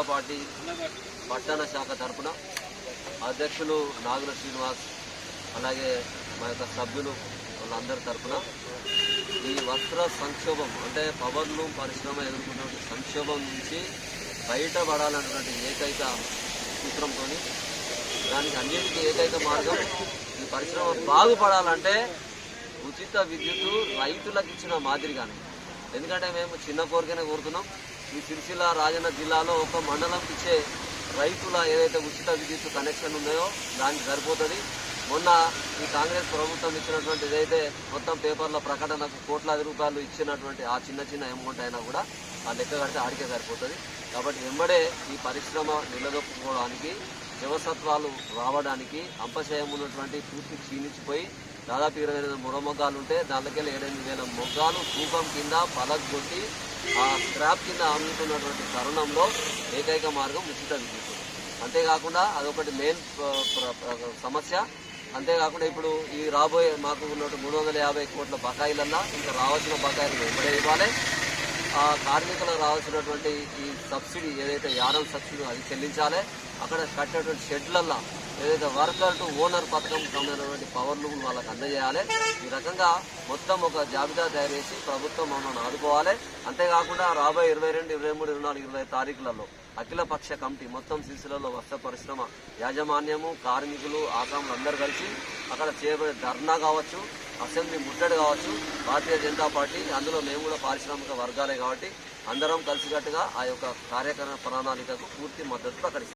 Janata party పట్టణ శాఖ తరఫున అధ్యక్షులు నాగుల శ్రీనివాస్ అలాగే మా యొక్క సభ్యులు వాళ్ళందరి తరఫున ఈ వస్త్ర సంక్షోభం అంటే పవర్లూమ్ పరిశ్రమ ఎదుర్కొన్నటువంటి సంక్షోభం నుంచి బయటపడాలన్నటువంటి ఏకైక సూత్రంతో దానికి అన్నిటికీ ఏకైక మార్గం ఈ పరిశ్రమ బాగుపడాలంటే ఉచిత విద్యుత్తు రైతులకు ఇచ్చిన మాదిరిగానే. ఎందుకంటే మేము చిన్న కోరికనే కోరుతున్నాం. ఈ సిరిసిల్ల రాజన్న జిల్లాలో ఒక మండలంకి ఇచ్చే రైతుల ఏదైతే ఉచిత విద్యుత్ కనెక్షన్ ఉన్నాయో దానికి సరిపోతుంది. మొన్న ఈ కాంగ్రెస్ ప్రభుత్వం ఇచ్చినటువంటి ఏదైతే మొత్తం పేపర్ల ప్రకటనకు కోట్లాది రూపాయలు ఇచ్చినటువంటి ఆ చిన్న చిన్న అమౌంట్ అయినా కూడా ఆ లెక్క కడితే ఆడికే సరిపోతుంది. కాబట్టి వెంబడే ఈ పరిశ్రమ నిలదొక్కుకోవడానికి జవసత్వాలు రావడానికి అంపశయం ఉన్నటువంటి పూర్తి క్షీణించిపోయి దాదాపు 20,000 మొగలు ఉంటే దానికెళ్ళి 8,000 మొగ్గాలు తూకం కింద పలగొట్టి ఆ స్క్రాప్ కింద అమ్ముతున్నటువంటి తరుణంలో ఏకైక మార్గం ఉచిత విద్యుత్. అంతేకాకుండా అదొకటి మెయిన్ సమస్య. అంతేకాకుండా ఇప్పుడు ఈ రాబోయే మాకు ఉన్నట్టు 350 కోట్ల బకాయిలన్నా ఇంకా రావాల్సిన బకాయిలు వెంబడే ఇవ్వాలి. ఆ కార్మికులకు రావాల్సినటువంటి ఈ సబ్సిడీ ఏదైతే యానం సబ్సిడీ అది చెల్లించాలి. అక్కడ కట్టినటువంటి షెడ్లల్లో ఏదైతే వర్కర్ టు ఓనర్ పథకం సంబంధించినటువంటి పవర్లూమ్ వాళ్ళకి అందజేయాలి. ఈ రకంగా మొత్తం ఒక జాబితా తయారు చేసి ప్రభుత్వం మమ్మల్ని ఆదుకోవాలి. అంతేకాకుండా రాబోయే 22, 23, 24, 25 తారీఖులలో అఖిలపక్ష కమిటీ మొత్తం సిరిసిల్లలో వస్త్ర పరిశ్రమ యాజమాన్యము కార్మికులు ఆకాములు అందరూ కలిసి అక్కడ చేయబడే ధర్నా కావచ్చు, అసెంబ్లీ ముట్టడి కావచ్చు, భారతీయ జనతా పార్టీ అందులో మేము కూడా పారిశ్రామిక వర్గాలే కాబట్టి అందరం కలిసికట్టుగా ఆ యొక్క కార్యక్రమ ప్రణాళికకు పూర్తి మద్దతు ప్రకటిస్తాం.